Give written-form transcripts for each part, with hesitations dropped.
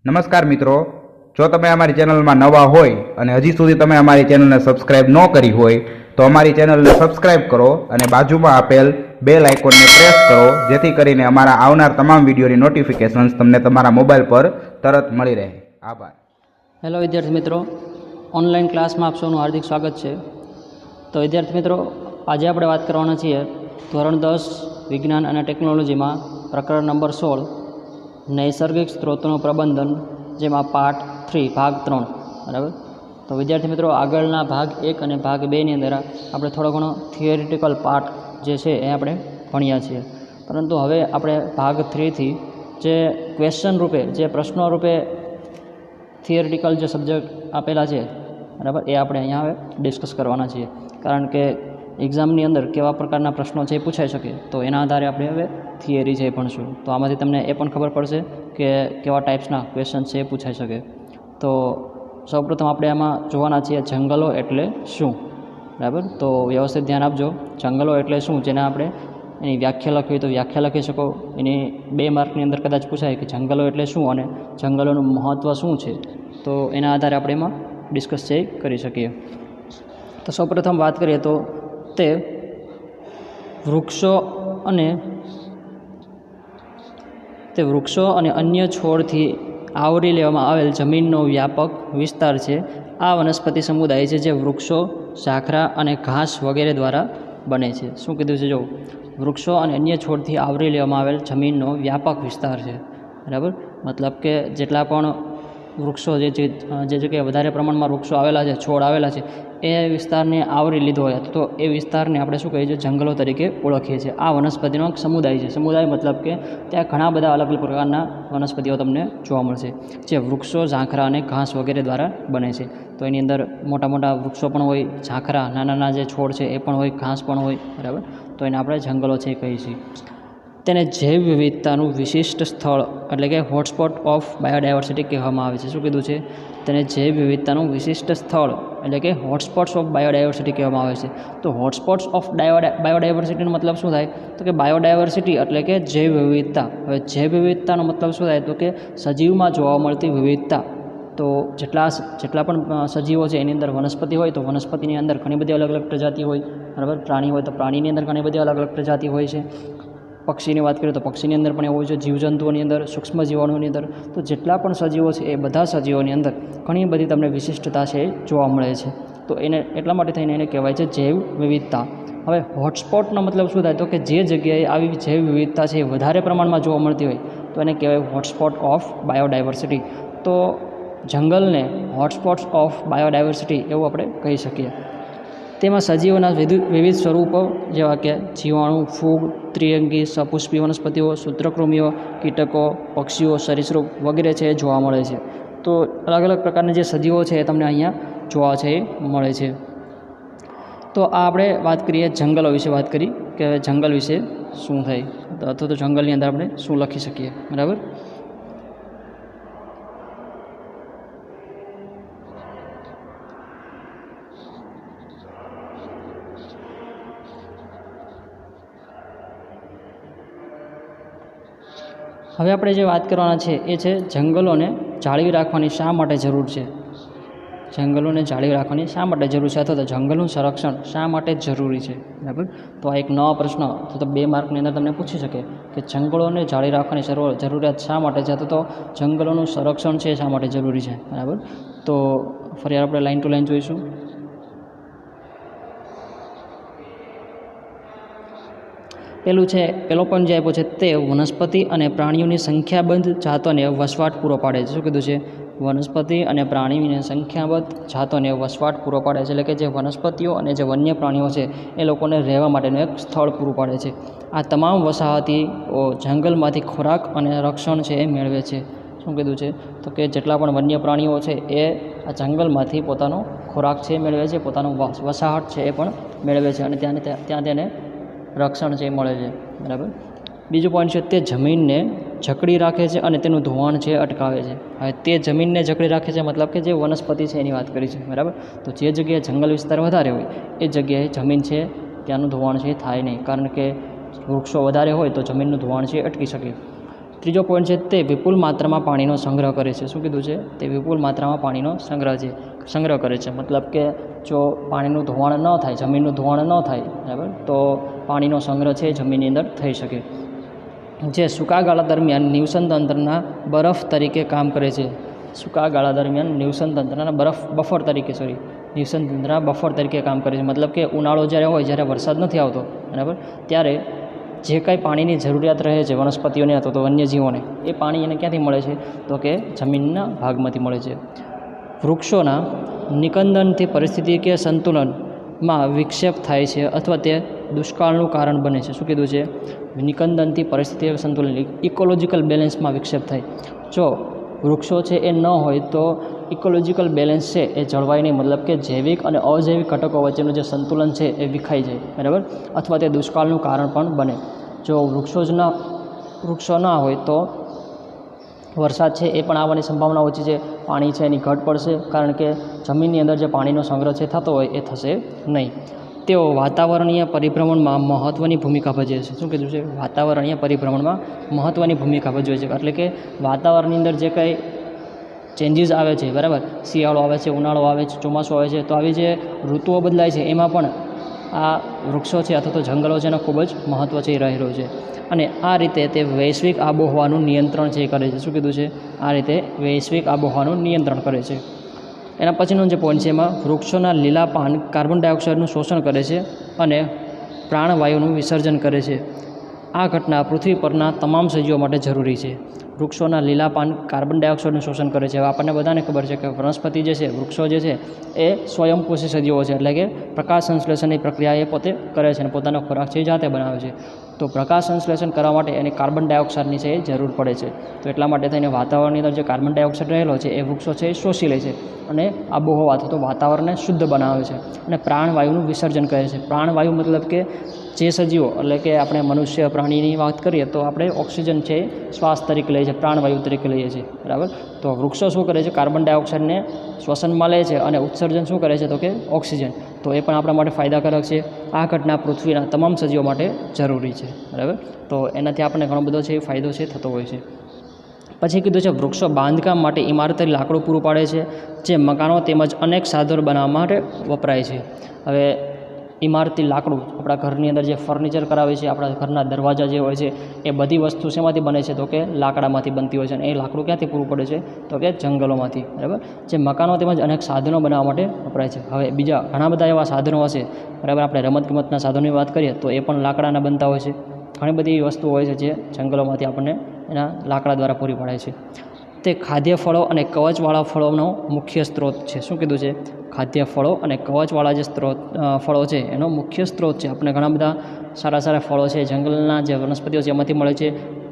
નમસ્કાર મિત્રો, જો તમે અમારી ચેનલમાં નવા હોય અને હજી સુધી તમે અમારી ચેનલને સબસ્ક્રાઇબ ન કરી હોય તો અમારી ચેનલને સબસ્ક્રાઇબ કરો અને બાજુમાં આપેલ બેલ આઇકોનને પ્રેસ કરો, જેથી કરીને અમારા આવનાર તમામ વિડીયોની નોટિફિકેશન્સ તમને તમારા મોબાઈલ પર તરત મળી રહે. આભાર. હેલો વિદ્યાર્થી મિત્રો, ઓનલાઈન ક્લાસમાં આપ સૌનું હાર્દિક સ્વાગત છે. તો વિદ્યાર્થી મિત્રો, આજે આપણે વાત કરવાના છીએ ધોરણ 10 વિજ્ઞાન અને ટેકનોલોજીમાં પ્રકરણ નંબર 16 નૈસર્ગિક સ્ત્રોતોનું પ્રબંધન, જેમાં પાર્ટ 3 ભાગ 3. બરાબર. તો વિદ્યાર્થી મિત્રો, આગળના ભાગ 1 અને ભાગ 2ની અંદર આપણે થોડો ઘણો થિયરિટિકલ પાર્ટ જે છે એ આપણે ભણ્યા છીએ, પરંતુ હવે આપણે ભાગ 3થી જે ક્વેશ્ચન રૂપે, જે પ્રશ્નો રૂપે થિયરિટિકલ જે સબ્જેક્ટ આપેલા છે, બરાબર, એ આપણે અહીંયા હવે ડિસ્કસ કરવાના છીએ. કારણ કે એક્ઝામની અંદર કેવા પ્રકારના પ્રશ્નો છે એ પૂછાઈ શકે, તો એના આધારે આપણે હવે થિયરી છે એ ભણશું. તો આમાંથી તમને એ પણ ખબર પડશે કે કેવા ટાઈપ્સના ક્વેશ્ચન છે એ પૂછાઈ શકે. તો સૌપ્રથમ આપણે આમાં જોવાના છીએ જંગલો એટલે શું. બરાબર. તો વ્યવસ્થિત ધ્યાન આપજો. જંગલો એટલે શું, જેને આપણે એની વ્યાખ્યા લખવી હોય તો વ્યાખ્યા લખી શકો. એની 2 માર્કની અંદર કદાચ પૂછાય કે જંગલો એટલે શું અને જંગલોનું મહત્ત્વ શું છે, તો એના આધારે આપણે એમાં ડિસ્કસ છે કરી શકીએ. તો સૌપ્રથમ વાત કરીએ તો તે વૃક્ષો અને અન્ય છોડથી આવરી લેવામાં આવેલ જમીનનો વ્યાપક વિસ્તાર છે. આ વનસ્પતિ સમુદાય છે જે વૃક્ષો, ઝાખરા અને ઘાસ વગેરે દ્વારા બને છે. શું કીધું છે? જો વૃક્ષો અને અન્ય છોડથી આવરી લેવામાં આવેલ જમીનનો વ્યાપક વિસ્તાર છે. બરાબર. મતલબ કે જેટલા પણ વૃક્ષો જે જગ્યાએ વધારે પ્રમાણમાં વૃક્ષો આવેલા છે, છોડ આવેલા છે, એ વિસ્તારને આવરી લીધો હોય તો એ વિસ્તારને આપણે શું કહીએ છીએ? જંગલો તરીકે ઓળખીએ છીએ. આ વનસ્પતિનો એક સમુદાય છે. સમુદાય મતલબ કે ત્યાં ઘણા બધા અલગ અલગ પ્રકારના વનસ્પતિઓ તમને જોવા મળશે, જે વૃક્ષો, ઝાંખરા અને ઘાસ વગેરે દ્વારા બને છે. તો એની અંદર મોટા મોટા વૃક્ષો પણ હોય, ઝાંખરા, નાના નાના જે છોડ છે એ પણ હોય, ઘાસ પણ હોય. બરાબર. તો એને આપણે જંગલો છે એ કહીએ છીએ. તેને જૈવ વિવિધતાનું વિશિષ્ટ સ્થળ એટલે કે હોટસ્પોટ ઓફ બાયોડાયવર્સિટી કહેવામાં આવે છે. શું કીધું છે? તેને જૈવ વિવિધતાનું વિશિષ્ટ સ્થળ એટલે કે હોટસ્પોટ્સ ઓફ બાયોડાયવર્સિટી કહેવામાં આવે છે. તો હોટસ્પોટ્સ ઓફ બાયોડાયવર્સિટીનો મતલબ શું થાય? તો કે બાયોડાયવર્સિટી એટલે કે જૈવ વિવિધતા. હવે જૈવ વિવિધતાનો મતલબ શું થાય? તો કે સજીવમાં જોવા મળતી વિવિધતા. તો જેટલા પણ સજીવો છે એની અંદર વનસ્પતિ હોય તો વનસ્પતિની અંદર ઘણી બધી અલગ અલગ પ્રજાતિ હોય. બરાબર. પ્રાણી હોય તો પ્રાણીની અંદર ઘણી બધી અલગ અલગ પ્રજાતિ હોય છે. પક્ષીની વાત કરીએ તો પક્ષીની અંદર પણ એવું હોય છે, જીવજંતુઓની અંદર, સૂક્ષ્મ જીવાણુઓની અંદર. તો જેટલા પણ સજીવો છે એ બધા સજીવોની અંદર ઘણી બધી તમને વિશિષ્ટતા છે એ જોવા મળે છે. તો એને એટલા માટે થઈને એને કહેવાય છે જૈવ વિવિધતા. હવે હોટસ્પોટનો મતલબ શું થાય? તો કે જે જગ્યાએ આવી જૈવ વિવિધતા છે એ વધારે પ્રમાણમાં જોવા મળતી હોય તો એને કહેવાય હોટસ્પોટ ઓફ બાયોડાયવર્સિટી. તો જંગલને હોટસ્પોટ્સ ઓફ બાયોડાયવર્સિટી એવું આપણે કહી શકીએ. તેમાં સજીવોના વિવિધ સ્વરૂપો જેવા કે જીવાણુ, ફૂગ, ત્રિઅંગી, સપુષ્પી વનસ્પતિઓ, સૂત્રકૃમિઓ, કીટકો, પક્ષીઓ, સરીસૃપ વગેરે છે એ જોવા મળે છે. તો અલગ અલગ પ્રકારના જે સજીવો છે એ તમને અહીંયા જોવા છે એ મળે છે. તો આ આપણે વાત કરીએ જંગલો વિશે વાત કરી કે જંગલ વિશે શું થાય અથવા તો જંગલની અંદર આપણે શું લખી શકીએ. બરાબર. હવે આપણે જે વાત કરવાના છે એ છે જંગલોને જાળવી રાખવાની શા માટે જરૂર છે. જંગલોને જાળવી રાખવાની શા માટે જરૂર છે, અથવા તો જંગલનું સંરક્ષણ શા માટે જરૂરી છે. બરાબર. તો આ એક નવો પ્રશ્ન તો 2 માર્કની અંદર તમને પૂછી શકે કે જંગલોને જાળવી રાખવાની જરૂરિયાત શા માટે છે, અથવા તો જંગલોનું સંરક્ષણ છે શા માટે જરૂરી છે. બરાબર. તો ફરી આપણે લાઈન ટુ લાઈન જોઈશું. પેલો પણ જે આપ્યો છે તે વનસ્પતિ અને પ્રાણીઓની સંખ્યાબંધ જાતોને વસવાટ પૂરો પાડે છે. શું કીધું છે? વનસ્પતિ અને પ્રાણીઓની સંખ્યાબંધ જાતોને વસવાટ પૂરો પાડે છે. એટલે કે જે વનસ્પતિઓ અને જે વન્ય પ્રાણીઓ છે એ લોકોને રહેવા માટેનું એક સ્થળ પૂરું પાડે છે. આ તમામ વસાહતીઓ જંગલમાંથી ખોરાક અને રક્ષણ છે એ મેળવે છે. શું કીધું છે? તો કે જેટલા પણ વન્ય પ્રાણીઓ છે એ આ જંગલમાંથી પોતાનો ખોરાક છે એ મેળવે છે, પોતાનું વસાહત છે એ પણ મેળવે છે, અને ત્યાં તેને રક્ષણ છે એ મળે છે. બરાબર. બીજું પોઈન્ટ છે તે જમીનને જકડી રાખે છે અને તેનું ધોવાણ છે અટકાવે છે. હવે તે જમીનને જકડી રાખે છે મતલબ કે જે વનસ્પતિ છે એની વાત કરી છે. બરાબર. તો જે જગ્યાએ જંગલ વિસ્તાર વધારે હોય એ જગ્યાએ જમીન છે ત્યાંનું ધોવાણ છે એ થાય નહીં, કારણ કે વૃક્ષો વધારે હોય તો જમીનનું ધોવાણ છે અટકી શકે. ત્રીજો પોઈન્ટ છે તે વિપુલ માત્રામાં પાણીનો સંગ્રહ કરે છે. શું કીધું છે? તે વિપુલ માત્રામાં પાણીનો સંગ્રહ કરે છે. મતલબ કે જો પાણીનું ધોવાણ ન થાય, જમીનનું ધોવાણ ન થાય, બરાબર, તો પાણીનો સંગ્રહ છે જમીનની અંદર થઈ શકે. જે સૂકા ગાળા દરમિયાન નિવસન તંત્રના બરફ તરીકે કામ કરે છે. સૂકા ગાળા દરમિયાન નિવસન તંત્રના નિવસન તંત્રના બફર તરીકે કામ કરે છે. મતલબ કે ઉનાળો જ્યારે હોય, જ્યારે વરસાદ નથી આવતો, બરાબર, ત્યારે જે કાંઈ પાણીની જરૂરિયાત રહે છે વનસ્પતિઓને અથવા તો વન્યજીવોને, એ પાણી એને ક્યાંથી મળે છે? તો કે જમીનના ભાગમાંથી મળે છે. વૃક્ષોના નિકંદનથી પરિસ્થિતિકીય સંતુલનમાં વિક્ષેપ થાય છે અથવા તે દુષ્કાળનું કારણ બને છે. શું કીધું છે? નિકંદનથી પરિસ્થિતિકીય સંતુલન, ઇકોલોજીકલ બેલેન્સમાં વિક્ષેપ થાય. જો વૃક્ષો છે એ ન હોય તો ઇકોલોજીકલ બેલેન્સ છે એ જળવાય નહીં. મતલબ કે જૈવિક અને અજૈવિક ઘટકો વચ્ચેનું જે સંતુલન છે એ વિખાઈ જાય, બરાબર, અથવા તે દુષ્કાળનું કારણ પણ બને. જો વૃક્ષો ના હોય તો વરસાદ છે એ પણ આવવાની સંભાવના ઓછી છે. પાણી છે એની ઘટ પડશે, કારણ કે જમીનની અંદર જે પાણીનો સંગ્રહ છે થતો હોય એ થશે નહીં. તેઓ વાતાવરણીય પરિભ્રમણમાં મહત્ત્વની ભૂમિકા ભજવે છે. શું કીધું છે? વાતાવરણીય પરિભ્રમણમાં મહત્ત્વની ભૂમિકા ભજવે છે. એટલે કે વાતાવરણની અંદર જે કંઈ ચેન્જીસ આવે છે, બરાબર, શિયાળો આવે છે, ઉનાળો આવે છે, ચોમાસું આવે છે, તો આવી જે ઋતુઓ બદલાય છે એમાં પણ આ વૃક્ષો છે અથવા તો જંગલો છે એનો ખૂબ જ મહત્ત્વ છે એ રહેલું છે. અને આ રીતે તે વૈશ્વિક આબોહવાનું નિયંત્રણ છે એ કરે છે. શું કીધું છે? આ રીતે વૈશ્વિક આબોહવાનું નિયંત્રણ કરે છે. એના પછીનો જે પોઈન્ટ છે એમાં વૃક્ષોના લીલા પાન કાર્બન ડાયોક્સાઇડનું શોષણ કરે છે અને પ્રાણવાયુનું વિસર્જન કરે છે. આ ઘટના પૃથ્વી પરના તમામ સજીવો માટે જરૂરી છે. વૃક્ષોના લીલા પાન કાર્બન ડાયોક્સાઇડનું શોષણ કરે છે. હવે આપણને બધાને ખબર છે કે વનસ્પતિ જે છે, વૃક્ષો જે છે એ સ્વયંપોષી સજીવો છે. એટલે કે પ્રકાશ સંશ્લેષણની પ્રક્રિયા એ પોતે કરે છે અને પોતાનો ખોરાક છે એ જાતે બનાવે છે. તો પ્રકાશ સંશ્લેષણ કરવા માટે એને કાર્બન ડાયોક્સાઇડની છે એ જરૂર પડે છે. તો એટલા માટે થઈને વાતાવરણની અંદર જે કાર્બન ડાયોક્સાઇડ રહેલો છે એ વૃક્ષો છે એ શોષી લે છે અને આબોહવા અથવા તો વાતાવરણને શુદ્ધ બનાવે છે અને પ્રાણવાયુનું વિસર્જન કરે છે. પ્રાણવાયુ મતલબ કે જે સજીવો, એટલે કે આપણે મનુષ્ય પ્રાણીની વાત કરીએ તો આપણે ઓક્સિજન છે શ્વાસ તરીકે લઈએ છીએ, પ્રાણવાયુ તરીકે લઈએ છીએ, બરાબર. તો વૃક્ષો શું કરે છે? કાર્બન ડાયોક્સાઇડને શ્વસનમાં લે છે અને ઉત્સર્જન શું કરે છે? તો કે ઓક્સિજન. તો એ પણ આપણા માટે ફાયદાકારક છે. આ ઘટના પૃથ્વીના તમામ સજીવો માટે જરૂરી છે, બરાબર. તો એનાથી આપણને ઘણો બધો છે ફાયદો છે થતો હોય છે. પછી કીધું છે વૃક્ષો બાંધકામ માટે ઇમારતી લાકડું પૂરું પાડે છે, જે મકાનો તેમજ અનેક સાધનો બનાવવા માટે વપરાય છે. હવે ઇમારતી લાકડું, આપણા ઘરની અંદર જે ફર્નિચર કરાવે છે, આપણા ઘરના દરવાજા જે હોય છે, એ બધી વસ્તુ શેમાંથી બને છે? તો કે લાકડામાંથી બનતી હોય છે. અને એ લાકડું ક્યાંથી પૂરું પડે છે? તો કે જંગલોમાંથી, બરાબર. જે મકાનો તેમજ અનેક સાધનો બનાવવા માટે વપરાય છે. હવે બીજા ઘણા બધા એવા સાધનો હશે, બરાબર. આપણે રમતગમતના સાધનોની વાત કરીએ તો એ પણ લાકડાના બનતા હોય છે. ઘણી બધી એવી વસ્તુઓ હોય છે જે જંગલોમાંથી આપણને એના લાકડા દ્વારા પૂરી પાડાય છે. તે ખાદ્ય ફળો અને કવચવાળા ફળોનો મુખ્ય સ્ત્રોત છે. શું કીધું છે? ખાદ્ય ફળો અને કવચવાળા જે ફળો છે એનો મુખ્ય સ્ત્રોત છે. આપણે ઘણા બધા સારા ફળો છે જંગલના જે વનસ્પતિઓ છે એમાંથી મળે છે.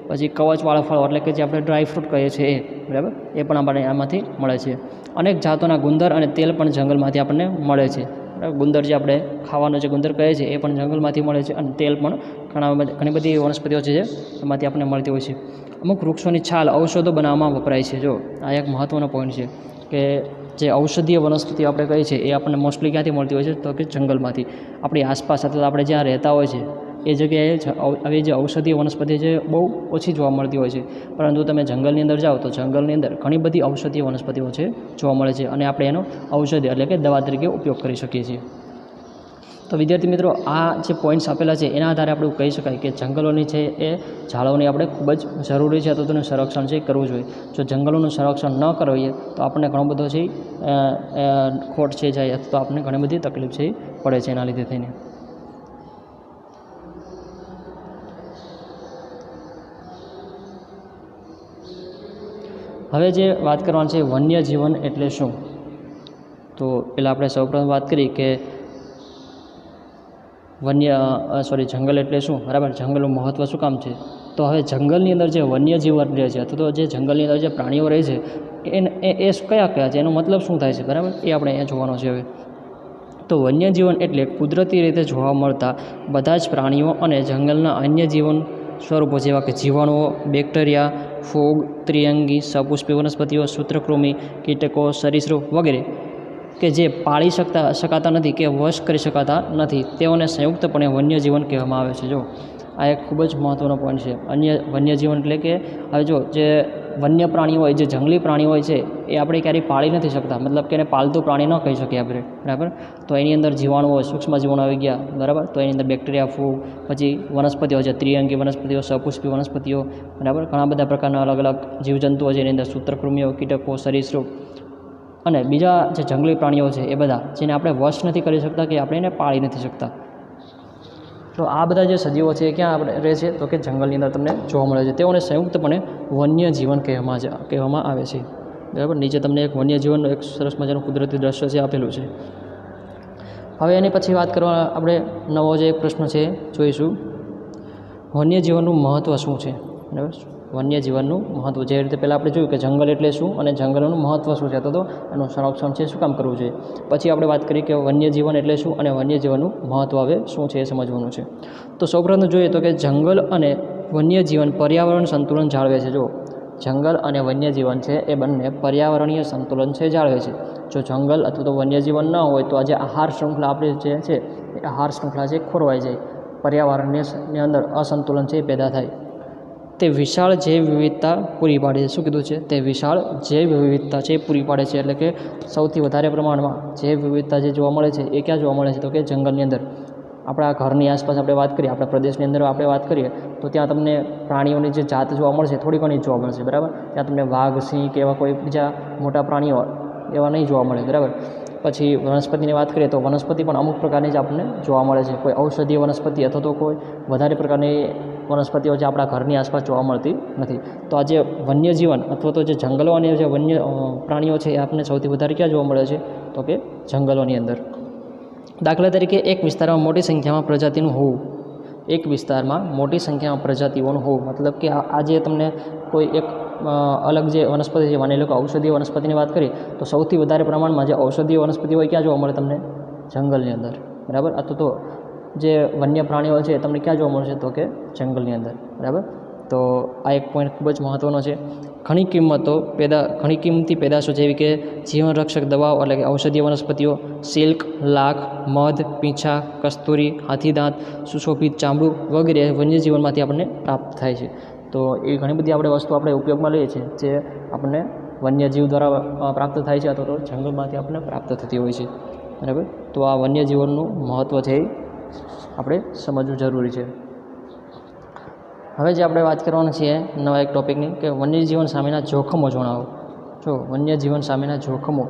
પછી કવચવાળા ફળો એટલે કે જે આપણે ડ્રાય ફ્રૂટ કહીએ છીએ એ, બરાબર, એ પણ આપણને આમાંથી મળે છે. અનેક જાતોના ગુંદર અને તેલ પણ જંગલમાંથી આપણને મળે છે. ગુંદર જે આપણે ખાવાનો જે ગુંદર કહે છે એ પણ જંગલમાંથી મળે છે અને તેલ પણ ઘણી બધી વનસ્પતિઓ છે જે એમાંથી આપણને મળતી હોય છે. અમુક વૃક્ષોની છાલ ઔષધો બનાવવામાં વપરાય છે. જો આ એક મહત્ત્વનો પોઈન્ટ છે કે જે ઔષધીય વનસ્પતિઓ આપણે કહીએ છીએ એ આપણને મોસ્ટલી ક્યાંથી મળતી હોય છે? તો કે જંગલમાંથી. આપણી આસપાસ અથવા આપણે જ્યાં રહેતા હોય છે એ જગ્યાએ આવી જે ઔષધીય વનસ્પતિ છે બહુ ઓછી જોવા મળતી હોય છે. પરંતુ તમે જંગલની અંદર જાઓ તો જંગલની અંદર ઘણી બધી ઔષધીય વનસ્પતિઓ છે જોવા મળે છે અને આપણે એનો ઔષધિ એટલે કે દવા તરીકે ઉપયોગ કરી શકીએ છીએ. તો વિદ્યાર્થી મિત્રો, આ જે પોઈન્ટ્સ આપેલા છે એના આધારે આપણે કહી શકાય કે જંગલોની છે એ જાળવણી આપણે ખૂબ જ જરૂરી છે, તો તેનું સંરક્ષણ છે કરવું જોઈએ. જો જંગલોનું સંરક્ષણ ન કરીએ તો આપણને ઘણો બધો છે ખોટ છે જાય તો આપણને ઘણી બધી તકલીફ છે પડે છે એના લીધે થઈને. હવે જે વાત કરવાની છે વન્ય જીવન એટલે શું, તો પહેલાં આપણે સૌપ્રથમ વાત કરી કે જંગલ એટલે શું, બરાબર. જંગલનું મહત્ત્વ શું કામ છે? તો હવે જંગલની અંદર જે વન્ય જીવન રહે છે અથવા તો જે જંગલની અંદર જે પ્રાણીઓ રહે છે એ કયા છે, એનો મતલબ શું થાય છે, બરાબર, એ આપણે અહીંયા જોવાનો છે. હવે તો વન્ય જીવન એટલે કુદરતી રીતે જોવા મળતા બધા જ પ્રાણીઓ અને જંગલના અન્ય જીવન સ્વરૂપો જેવા કે જીવાણુઓ, બેક્ટેરિયા, ફૂગ, ત્રિઅંગી, સપુષ્પી વનસ્પતિઓ, સૂત્રકૃમિ, કીટકો, સરીસૃપ વગેરે કે જે પાળી શકાતા નથી કે વશ કરી શકાતા નથી, તેઓને સંયુક્તપણે વન્ય જીવન કહેવામાં આવે છે. જો આ એક ખૂબ જ મહત્ત્વનો પોઈન્ટ છે. વન્યજીવન એટલે કે હવે જો જે વન્ય પ્રાણીઓ હોય, જે જંગલી પ્રાણીઓ હોય છે, એ આપણે ક્યારેય પાળી નથી શકતા, મતલબ કે એને પાલતું પ્રાણી ન કહી શકીએ આપણે, બરાબર. તો એની અંદર જીવાણુઓ, સૂક્ષ્મ જીવાણુ આવી ગયા, બરાબર. તો એની અંદર બેક્ટેરિયા, ફૂગ, પછી વનસ્પતિઓ છે, ત્રિઅંગી વનસ્પતિઓ, સપુષ્પી વનસ્પતિઓ, બરાબર. ઘણા બધા પ્રકારના અલગ અલગ જીવજંતુઓ છે, એની અંદર સૂત્રકૃમિઓ, કીટકો, સરીસૃપ અને બીજા જે જંગલી પ્રાણીઓ છે એ બધા, જેને આપણે વશ નથી કરી શકતા કે આપણે એને પાળી નથી શકતા. તો આ બધા જે સજીવો છે એ ક્યાં આપણે રહે છે? તો કે જંગલની અંદર તમને જોવા મળે છે. તેઓને સંયુક્તપણે વન્યજીવન કહેવામાં આવે છે, બરાબર. નીચે તમને એક વન્યજીવનનું એક સરસ મજાનું કુદરતી દ્રશ્ય છે આપેલું છે. હવે એની પછી વાત કરવા આપણે નવો જે એક પ્રશ્ન છે જોઈશું, વન્યજીવનનું મહત્ત્વ શું છે, બરાબર. વન્યજીવનનું મહત્ત્વ, જે રીતે પહેલાં આપણે જોયું કે જંગલ એટલે શું અને જંગલોનું મહત્ત્વ શું છે, તો એનું સંરક્ષણ છે શું કામ કરવું જોઈએ. પછી આપણે વાત કરી કે વન્યજીવન એટલે શું અને વન્યજીવનનું મહત્ત્વ હવે શું છે એ સમજવાનું છે. તો સૌપ્રથમ જોઈએ તો કે જંગલ અને વન્યજીવન પર્યાવરણ સંતુલન જાળવે છે. જો જંગલ અને વન્યજીવન છે એ બંને પર્યાવરણીય સંતુલન છે જાળવે છે. જો જંગલ અથવા તો વન્યજીવન ન હોય તો આજે આહાર શૃંખલા આપણી જે છે એ આહાર શૃંખલા છે ખોરવાઈ જાય, પર્યાવરણની અંદર અસંતુલન છે એ પેદા થાય. તે વિશાળ જૈવ વિવિધતા પૂરી પાડે છે. શું કીધું છે? તે વિશાળ જૈવ વિવિધતા છે એ પૂરી પાડે છે. એટલે કે સૌથી વધારે પ્રમાણમાં જૈવ વિવિધતા જે જોવા મળે છે એ ક્યાં જોવા મળે છે? તો કે જંગલની અંદર. આપણા ઘરની આસપાસ આપણે વાત કરીએ, આપણા પ્રદેશની અંદર આપણે વાત કરીએ તો ત્યાં તમને પ્રાણીઓની જે જાત જોવા મળશે થોડી ઘણી જોવા મળશે, બરાબર. ત્યાં તમને વાઘ, સિંહ કે એવા કોઈ બીજા મોટા પ્રાણીઓ એવા નહીં જોવા મળે, બરાબર. પછી વનસ્પતિની વાત કરીએ તો વનસ્પતિ પણ અમુક પ્રકારની જ આપણને જોવા મળે છે. કોઈ ઔષધીય વનસ્પતિ અથવા તો કોઈ વધારે પ્રકારની વનસ્પતિઓ જે આપણા ઘરની આસપાસ જોવા મળતી નથી. તો આ જે વન્યજીવન અથવા તો જે જંગલો અને જે વન્ય પ્રાણીઓ છે એ આપણને સૌથી વધારે ક્યાં જોવા મળે છે? તો કે જંગલોની અંદર. દાખલા તરીકે એક વિસ્તારમાં મોટી સંખ્યામાં પ્રજાતિનું હોવું, એક વિસ્તારમાં મોટી સંખ્યામાં પ્રજાતિઓનું હોવું, મતલબ કે આજે તમને કોઈ એક અલગ જે વનસ્પતિ છે, માની લો કે ઔષધીય વનસ્પતિની વાત કરીએ તો સૌથી વધારે પ્રમાણમાં જે ઔષધીય વનસ્પતિ હોય ક્યાં જોવા મળે તમને? જંગલની અંદર, બરાબર. અથવા તો જે વન્ય પ્રાણીઓ છે તમને ક્યાં જોવા મળશે? તો કે જંગલની અંદર, બરાબર. તો આ એક પોઈન્ટ ખૂબ જ મહત્ત્વનો છે. ઘણી કિંમતી પેદાશો જેવી કે જીવનરક્ષક દવાઓ એટલે કે ઔષધીય વનસ્પતિઓ, સિલ્ક, લાખ, મધ, પીંછા, કસ્તુરી, હાથીદાંત, સુશોભિત ચામડું વગેરે વન્યજીવનમાંથી આપણને પ્રાપ્ત થાય છે. તો એ ઘણી બધી આપણે વસ્તુ આપણે ઉપયોગમાં લઈએ છીએ જે આપણને વન્યજીવ દ્વારા પ્રાપ્ત થાય છે અથવા તો જંગલમાંથી આપણને પ્રાપ્ત થતી હોય છે, બરાબર. તો આ વન્યજીવનનું મહત્ત્વ છે એ આપણે સમજવું જરૂરી છે. હવે જે આપણે વાત કરવાની છીએ નવા એક ટૉપિકની કે વન્યજીવન સામેના જોખમો જણાવો. જો વન્યજીવન સામેના જોખમો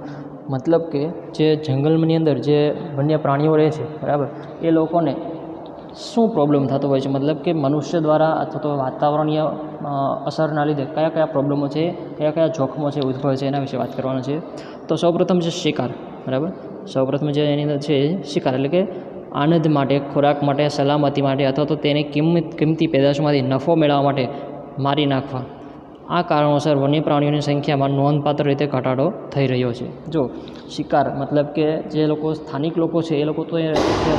મતલબ કે જે જંગલની અંદર જે વન્ય પ્રાણીઓ રહે છે, બરાબર, એ લોકોને શું પ્રોબ્લેમ થતો હોય છે, મતલબ કે મનુષ્ય દ્વારા અથવા તો વાતાવરણીય અસરના લીધે કયા કયા પ્રોબ્લેમો છે, કયા કયા જોખમો છે ઉદ્ભવે છે, એના વિશે વાત કરવાનું છે. તો સૌપ્રથમ છે શિકાર, બરાબર. સૌપ્રથમ જે એની અંદર છે શિકાર એટલે કે આનંદ માટે, ખોરાક માટે, સલામતી માટે અથવા તો તેની કિંમતી પેદાશોમાંથી નફો મેળવવા માટે મારી નાખવા. આ કારણોસર વન્ય પ્રાણીઓની સંખ્યામાં નોંધપાત્ર રીતે ઘટાડો થઈ રહ્યો છે. જો શિકાર મતલબ કે જે લોકો સ્થાનિક લોકો છે એ લોકો તો એ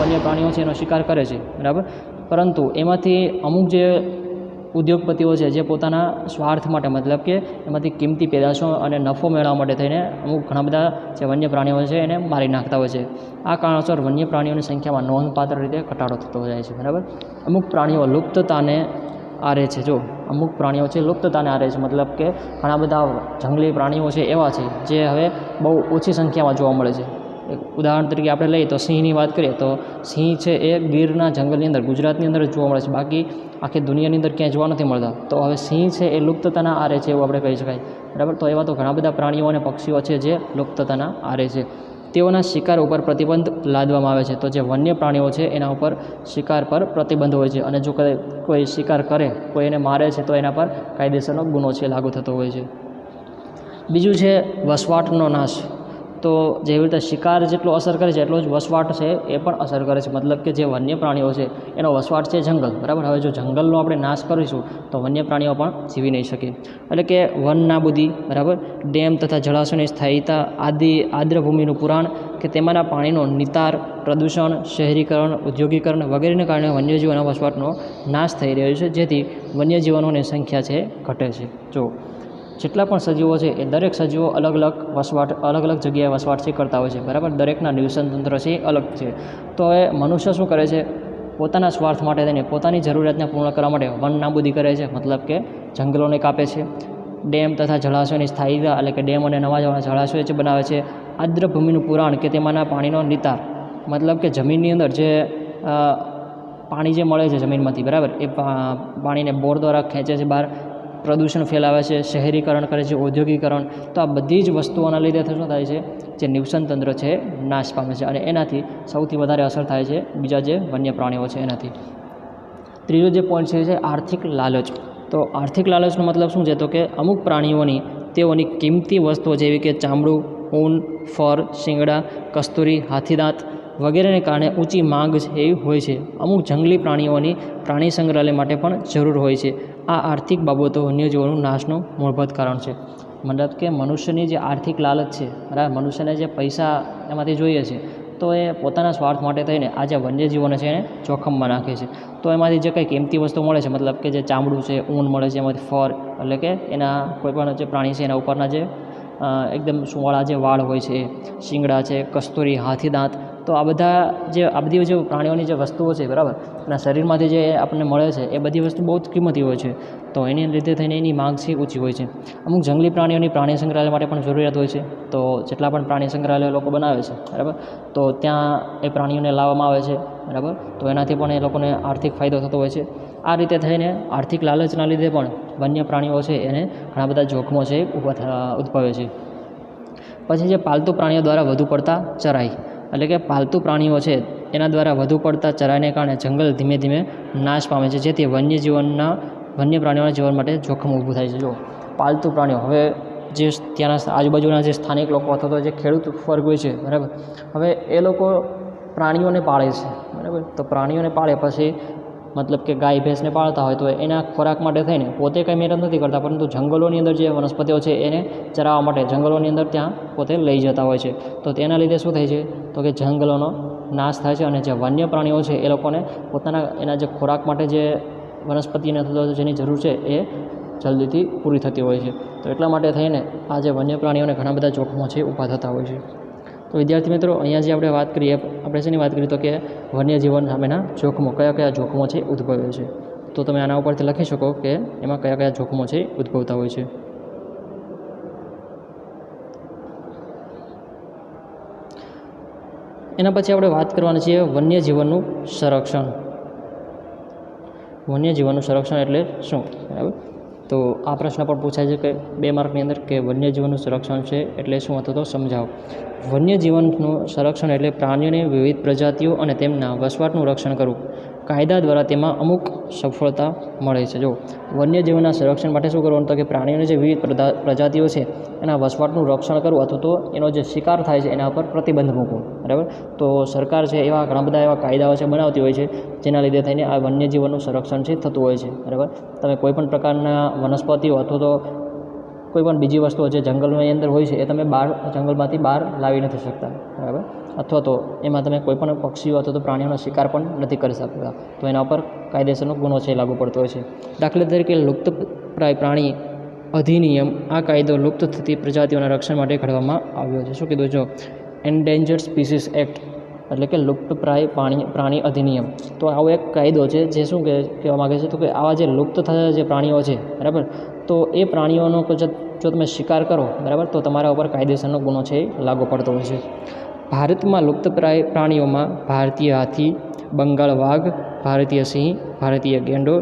વન્ય પ્રાણીઓ છે એનો શિકાર કરે છે, બરાબર. પરંતુ એમાંથી અમુક જે ઉદ્યોગપતિઓ છે જે પોતાના સ્વાર્થ માટે મતલબ કે એમાંથી કિંમતી પેદાશો અને નફો મેળવવા માટે થઈને અમુક ઘણા બધા જે વન્ય પ્રાણીઓ છે એને મારી નાખતા હોય છે. આ કારણોસર વન્ય પ્રાણીઓની સંખ્યામાં નોંધપાત્ર રીતે ઘટાડો થતો જાય છે, બરાબર. અમુક પ્રાણીઓ લુપ્તતાને આરે છે. જો અમુક પ્રાણીઓ છે લુપ્તતાને આરે છે, મતલબ કે ઘણા બધા જંગલી પ્રાણીઓ છે એવા છે જે હવે બહુ ઓછી સંખ્યામાં જોવા મળે છે. એક ઉદાહરણ તરીકે આપણે લઈએ તો સિંહની વાત કરીએ તો સિંહ છે એ ગીરના જંગલની અંદર, ગુજરાતની અંદર જ જોવા મળે છે, બાકી આખી દુનિયાની અંદર ક્યાંય જોવા નથી મળતા. તો હવે સિંહ છે એ લુપ્તતાના આરે છે એવું આપણે કહી શકાય, બરાબર. તો એવા તો ઘણા બધા પ્રાણીઓ અને પક્ષીઓ છે જે લુપ્તતાના આરે છે. તેઓના શિકાર ઉપર પ્રતિબંધ લાદવામાં આવે છે. તો જે વન્ય પ્રાણીઓ છે એના ઉપર શિકાર પર પ્રતિબંધ હોય છે અને જો કોઈ શિકાર કરે, કોઈ એને મારે છે તો એના પર કાયદેસરનો ગુનો છે લાગુ થતો હોય છે. બીજું છે વસવાટનો નાશ. તો જેવી રીતે શિકાર જેટલો અસર કરે છે એટલો જ વસવાટ છે એ પણ અસર કરે છે, મતલબ કે જે વન્ય પ્રાણીઓ છે એનો વસવાટ છે જંગલ, બરાબર. હવે જો જંગલનો આપણે નાશ કરીશું તો વન્ય પ્રાણીઓ પણ જીવી નહીં શકે. એટલે કે વન નાબૂદી, બરાબર, ડેમ તથા જળાશયોની સ્થાયીતા, આદ્રભૂમિનું પુરાણ કે તેમાંના પાણીનો નિતાર, પ્રદૂષણ, શહેરીકરણ, ઉદ્યોગીકરણ વગેરેને કારણે વન્યજીવોના વસવાટનો નાશ થઈ રહ્યો છે, જેથી વન્યજીવનોની સંખ્યા છે ઘટે છે. જો જેટલા પણ સજીવો છે એ દરેક સજીવો અલગ અલગ જગ્યાએ વસવાટ છે કરતા હોય છે, બરાબર. દરેકના નિવસન તંત્ર છે એ અલગ છે. તો હવે મનુષ્ય શું કરે છે? પોતાના સ્વાર્થ માટે થઈને પોતાની જરૂરિયાતને પૂર્ણ કરવા માટે વન નાબૂદી કરે છે, મતલબ કે જંગલોને કાપે છે. ડેમ તથા જળાશયોની સ્થાયીતા એટલે કે ડેમ અને નવા જળાશયો જે બનાવે છે. આર્દ્રભૂમિનું પુરાણ કે તેમાંના પાણીનો નિતાર, મતલબ કે જમીનની અંદર જે પાણી જે મળે છે જમીનમાંથી, બરાબર, એ પાણીને બોર દ્વારા ખેંચે છે બહાર, પ્રદૂષણ ફેલાવે છે, શહેરીકરણ કરે છે, ઔદ્યોગિકરણ. તો આ બધી જ વસ્તુઓના લીધે શું થાય છે, જે નિવસન તંત્ર છે નાશ પામે છે અને એનાથી સૌથી વધારે અસર થાય છે બીજા જે વન્ય પ્રાણીઓ છે એનાથી. ત્રીજો જે પોઈન્ટ છે આર્થિક લાલચ. તો આર્થિક લાલચનો મતલબ શું છે, તો કે અમુક પ્રાણીઓની તેઓની કિંમતી વસ્તુઓ જેવી કે ચામડું, ઊન, ફર, શિંગડા, કસ્તુરી, હાથીદાંત વગેરેને કારણે ઊંચી માંગ છે એ હોય છે. અમુક જંગલી પ્રાણીઓની પ્રાણી સંગ્રહાલય માટે પણ જરૂર હોય છે. આ આર્થિક બાબતો વન્યજીવોનું નાશનું મૂળભૂત કારણ છે. મતલબ કે મનુષ્યની જે આર્થિક લાલચ છે, બરાબર, મનુષ્યને જે પૈસા એમાંથી જોઈએ છે, તો એ પોતાના સ્વાર્થ માટે થઈને આ જે વન્યજીવોને છે એને જોખમમાં નાખે છે. તો એમાંથી જે કંઈ કિંમતી વસ્તુ મળે છે, મતલબ કે જે ચામડું છે, ઊન મળે છે, એમાંથી ફર એટલે કે એના કોઈપણ જે પ્રાણી છે એના ઉપરના જે એકદમ સુંવાળા જે વાળ હોય છે, શિંગડા છે, કસ્તુરી, હાથીદાંત, તો આ બધી જે પ્રાણીઓની જે વસ્તુઓ છે, બરાબર, એના શરીરમાંથી જે આપણને મળે છે એ બધી વસ્તુ બહુ જ કિંમતી હોય છે. તો એની લીધે થઈને એની માંગ છે ઊંચી હોય છે. અમુક જંગલી પ્રાણીઓની પ્રાણી સંગ્રહાલય માટે પણ જરૂરિયાત હોય છે. તો જેટલા પણ પ્રાણી સંગ્રહાલય લોકો બનાવે છે, બરાબર, તો ત્યાં એ પ્રાણીઓને લાવવામાં આવે છે, બરાબર, તો એનાથી પણ એ લોકોને આર્થિક ફાયદો થતો હોય છે. આ રીતે થઈને આર્થિક લાલચના લીધે પણ વન્ય પ્રાણીઓ છે એને ઘણા બધા જોખમો છે ઉદ્ભવે છે. પછી જે પાલતુ પ્રાણીઓ દ્વારા વધુ પડતા ચરાઈ, એટલે કે પાલતુ પ્રાણીઓ છે એના દ્વારા વધુ પડતા ચરાઈને કારણે જંગલ ધીમે ધીમે નાશ પામે છે, જેથી વન્ય પ્રાણીઓના જીવન માટે જોખમ ઊભું થાય છે. જો પાલતુ પ્રાણીઓ, હવે જે ત્યાંના આજુબાજુના જે સ્થાનિક લોકો અથવા તો જે ખેડૂત વર્ગ હોય છે, બરાબર, હવે એ લોકો પ્રાણીઓને પાળે છે, બરાબર, તો પ્રાણીઓને પાળે પછી મતલબ કે ગાય ભેંસને પાળતા હોય તો એના ખોરાક માટે થઈને પોતે કંઈ મહેનત નથી કરતા, પરંતુ જંગલોની અંદર જે વનસ્પતિઓ છે એને ચરાવવા માટે જંગલોની અંદર ત્યાં પોતે લઈ જતા હોય છે. તો તેના લીધે શું થાય છે, તો કે જંગલોનો નાશ થાય છે અને જે વન્ય પ્રાણીઓ છે એ લોકોને પોતાના એના જે ખોરાક માટે જે વનસ્પતિને અથવા જેની જરૂર છે એ જલ્દીથી પૂરી થતી હોય છે. તો એટલા માટે થઈને આ જે વન્ય પ્રાણીઓને ઘણા બધા જોખમો છે ઊભા થતા હોય છે. તો વિદ્યાર્થી મિત્રો, અહીંયા જે આપણે વાત કરીએ, આપણે શેની વાત કરીએ, તો કે વન્યજીવન સામેના જોખમો, કયા કયા જોખમો છે ઉદ્ભવે છે. તો તમે આના ઉપરથી લખી શકો કે એમાં કયા કયા જોખમો છે ઉદ્ભવતા હોય છે. એના પછી આપણે વાત કરવાની છે વન્યજીવનનું સંરક્ષણ. વન્યજીવનનું સંરક્ષણ એટલે શું, બરાબર? તો આ પ્રશ્ન પણ પૂછાય છે કે 2 માર્કની અંદર કે વન્યજીવનનું સંરક્ષણ છે એટલે શું, અથવા તો સમજાવો. વન્યજીવનનું સંરક્ષણ એટલે પ્રાણીઓની વિવિધ પ્રજાતિઓ અને તેમના વસવાટનું રક્ષણ કરવું. કાયદા દ્વારા તેમાં અમુક સફળતા મળે છે. જો વન્યજીવનના સંરક્ષણ માટે શું કરવાનું, તો કે પ્રાણીઓની જે વિવિધ પ્રજાતિઓ છે એના વસવાટનું રક્ષણ કરવું અથવા તો એનો જે શિકાર થાય છે એના પર પ્રતિબંધ મૂકવો, બરાબર. તો સરકાર છે એવા ઘણા બધા એવા કાયદાઓ છે બનાવતી હોય છે જેના લીધે થઈને આ વન્યજીવનનું સંરક્ષણ છે થતું હોય છે, બરાબર. તમે કોઈપણ પ્રકારના વનસ્પતિઓ અથવા તો કોઈ પણ બીજી વસ્તુઓ જે જંગલની અંદર હોય છે એ તમે જંગલમાંથી બહાર લાવી નથી શકતા, બરાબર, અથવા તો એમાં તમે કોઈપણ પક્ષીઓ અથવા તો પ્રાણીઓનો શિકાર પણ નથી કરી શકતા. તો એના ઉપર કાયદેસરનો ગુનો છે લાગુ પડતો હોય છે. દાખલા તરીકે લુપ્તપ્રાય પ્રાણી અધિનિયમ, આ કાયદો લુપ્ત થતી પ્રજાતિઓના રક્ષણ માટે ઘડવામાં આવ્યો છે. શું કીધું, જો એન્ડેન્જર્ડ સ્પીસીસ એક્ટ એટલે કે લુપ્તપ્રાય પ્રાણી અધિનિયમ. તો આવો એક કાયદો છે જે શું કહેવા માગે છે, તો કે આવા જે લુપ્ત થતા જે પ્રાણીઓ છે, બરાબર, તો એ પ્રાણીઓનો જો તમે શિકાર કરો, બરાબર, તો તમારા ઉપર કાયદેસરનો ગુનો છે લાગુ પડતો હોય છે. ભારતમાં લુપ્તપ્રાય પ્રાણીઓમાં ભારતીય હાથી, બંગાળ વાઘ, ભારતીય સિંહ, ભારતીય ગેંડો,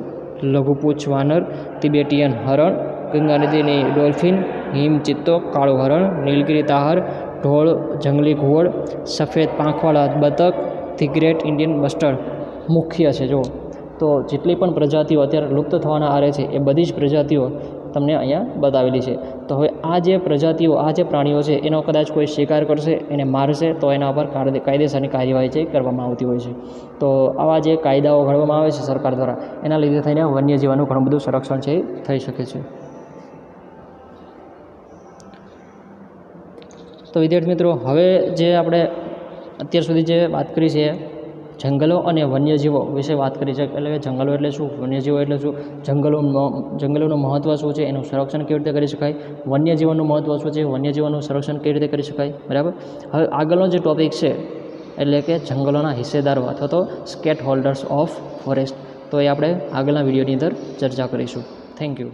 લઘુપૂંછ વાનર, તિબેટિયન હરણ, ગંગા નદીની ડોલ્ફિન, હિમ ચિત્તો, કાળું હરણ, નીલગિરી તાહર, ઢોળ, જંગલી ઘુવડ, સફેદ પાંખવાળા બતક, ધી ગ્રેટ ઇન્ડિયન બસ્ટર્ડ મુખ્ય છે. જો તો જેટલી પણ પ્રજાતિઓ અત્યારે લુપ્ત થવાના આરે છે એ બધી જ પ્રજાતિઓ તમને અહીંયા બતાવેલી છે. તો હવે આ જે પ્રજાતિઓ, આ જે પ્રાણીઓ છે એનો કદાચ કોઈ શિકાર કરશે, એને મારશે, તો એના ઉપર કાયદેસરની કાર્યવાહી છે કરવામાં આવતી હોય છે. તો આવા જે કાયદાઓ ઘડવામાં આવે છે સરકાર દ્વારા, એના લીધે થઈને વન્યજીવનનું ઘણું બધું સંરક્ષણ છે થઈ શકે છે. તો વિદ્યાર્થી મિત્રો, હવે જે આપણે અત્યાર સુધી જે વાત કરી છે જંગલો અને વન્યજીવો વિશે વાત કરી છે. એટલે કે જંગલો એટલે શું, વન્યજીવો એટલે શું, જંગલોનું મહત્ત્વ શું છે, એનું સંરક્ષણ કેવી રીતે કરી શકાય, વન્યજીવનનું મહત્ત્વ શું છે, વન્યજીવનનું સંરક્ષણ કેવી રીતે કરી શકાય, બરાબર. હવે આગળનો જે ટૉપિક છે એટલે કે જંગલોના હિસ્સેદારો અથવા તો સ્ટેક હોલ્ડર્સ ઓફ ફોરેસ્ટ. તો એ આપણે આગળના વિડીયોની અંદર ચર્ચા કરીશું. Thank you.